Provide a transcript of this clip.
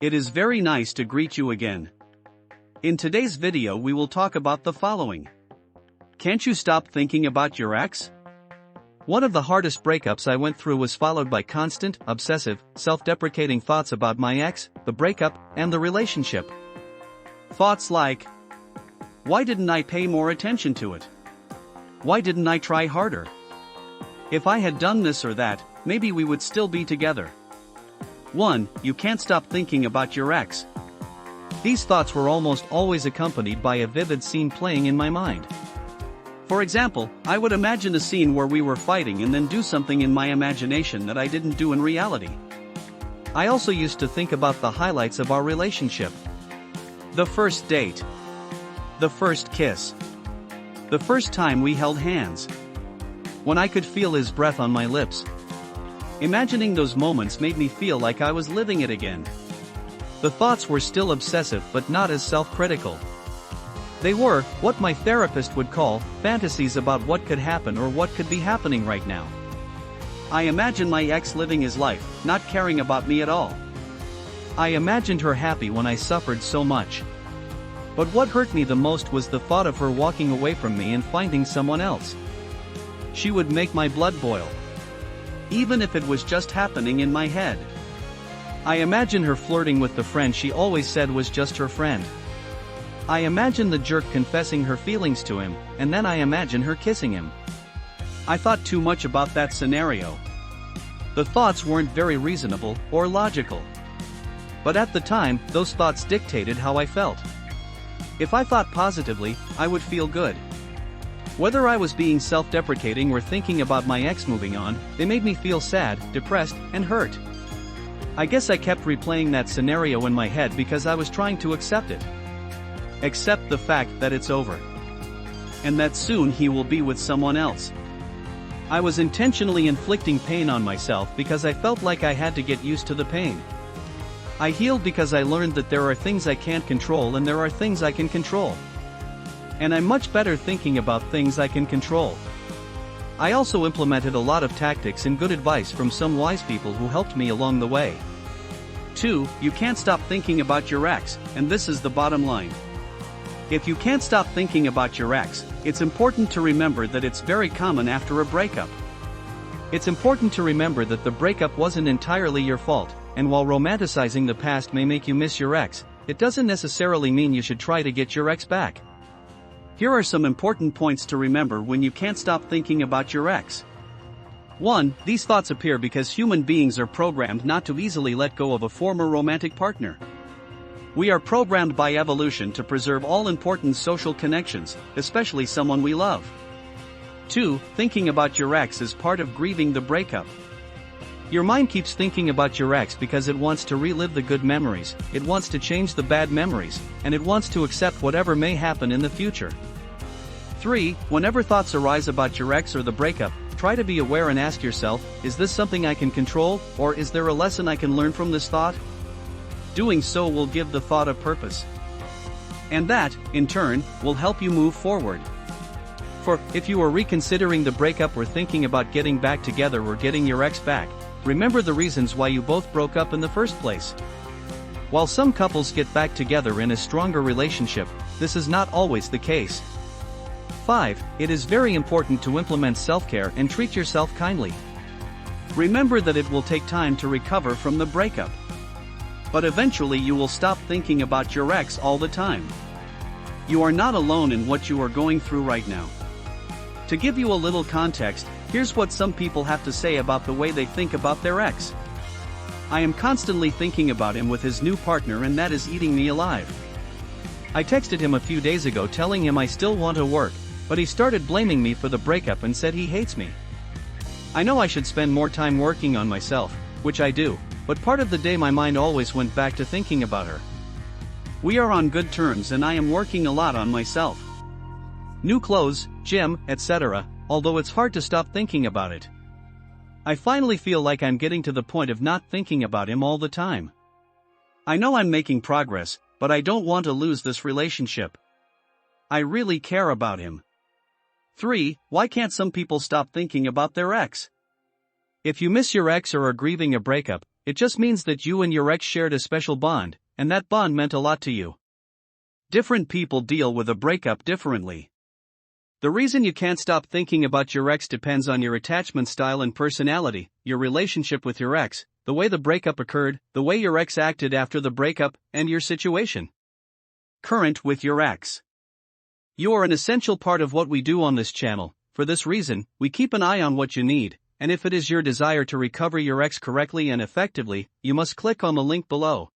It is very nice to greet you again. In today's video we will talk about the following. Can't you stop thinking about your ex? One of the hardest breakups I went through was followed by constant, obsessive, self-deprecating thoughts about my ex, the breakup, and the relationship. Thoughts like, why didn't I pay more attention to it? Why didn't I try harder? If I had done this or that, maybe we would still be together. 1. You can't stop thinking about your ex. These thoughts were almost always accompanied by a vivid scene playing in my mind. For example, I would imagine a scene where we were fighting and then do something in my imagination that I didn't do in reality. I also used to think about the highlights of our relationship. The first date. The first kiss. The first time we held hands. When I could feel his breath on my lips. Imagining those moments made me feel like I was living it again. The thoughts were still obsessive but not as self-critical. They were, what my therapist would call, fantasies about what could happen or what could be happening right now. I imagined my ex living his life, not caring about me at all. I imagined her happy when I suffered so much. But what hurt me the most was the thought of her walking away from me and finding someone else. She would make my blood boil. Even if it was just happening in my head. I imagine her flirting with the friend she always said was just her friend. I imagine the jerk confessing her feelings to him, and then I imagine her kissing him. I thought too much about that scenario. The thoughts weren't very reasonable or logical. But at the time, those thoughts dictated how I felt. If I thought positively, I would feel good. Whether I was being self-deprecating or thinking about my ex moving on, they made me feel sad, depressed, and hurt. I guess I kept replaying that scenario in my head because I was trying to accept it. Accept the fact that it's over. And that soon he will be with someone else. I was intentionally inflicting pain on myself because I felt like I had to get used to the pain. I healed because I learned that there are things I can't control and there are things I can control. And I'm much better thinking about things I can control. I also implemented a lot of tactics and good advice from some wise people who helped me along the way. 2. You can't stop thinking about your ex, and this is the bottom line. If you can't stop thinking about your ex, it's important to remember that it's very common after a breakup. It's important to remember that the breakup wasn't entirely your fault, and while romanticizing the past may make you miss your ex, it doesn't necessarily mean you should try to get your ex back. Here are some important points to remember when you can't stop thinking about your ex. 1. These thoughts appear because human beings are programmed not to easily let go of a former romantic partner. We are programmed by evolution to preserve all important social connections, especially someone we love. 2. Thinking about your ex is part of grieving the breakup. Your mind keeps thinking about your ex because it wants to relive the good memories, it wants to change the bad memories, and it wants to accept whatever may happen in the future. 3. Whenever thoughts arise about your ex or the breakup, try to be aware and ask yourself, is this something I can control, or is there a lesson I can learn from this thought? Doing so will give the thought a purpose. And that, in turn, will help you move forward. For, if you are reconsidering the breakup or thinking about getting back together or getting your ex back, remember the reasons why you both broke up in the first place. While some couples get back together in a stronger relationship, this is not always the case. 5. It is very important to implement self-care and treat yourself kindly. Remember that it will take time to recover from the breakup. But eventually you will stop thinking about your ex all the time. You are not alone in what you are going through right now. To give you a little context, here's what some people have to say about the way they think about their ex. I am constantly thinking about him with his new partner and that is eating me alive. I texted him a few days ago telling him I still want to work, but he started blaming me for the breakup and said he hates me. I know I should spend more time working on myself, which I do, but part of the day my mind always went back to thinking about her. We are on good terms and I am working a lot on myself. New clothes, gym, etc., although it's hard to stop thinking about it. I finally feel like I'm getting to the point of not thinking about him all the time. I know I'm making progress, but I don't want to lose this relationship. I really care about him. 3. Why can't some people stop thinking about their ex? If you miss your ex or are grieving a breakup, it just means that you and your ex shared a special bond, and that bond meant a lot to you. Different people deal with a breakup differently. The reason you can't stop thinking about your ex depends on your attachment style and personality, your relationship with your ex, the way the breakup occurred, the way your ex acted after the breakup, and your situation. Current with your ex. You are an essential part of what we do on this channel. For this reason, we keep an eye on what you need, and if it is your desire to recover your ex correctly and effectively, you must click on the link below.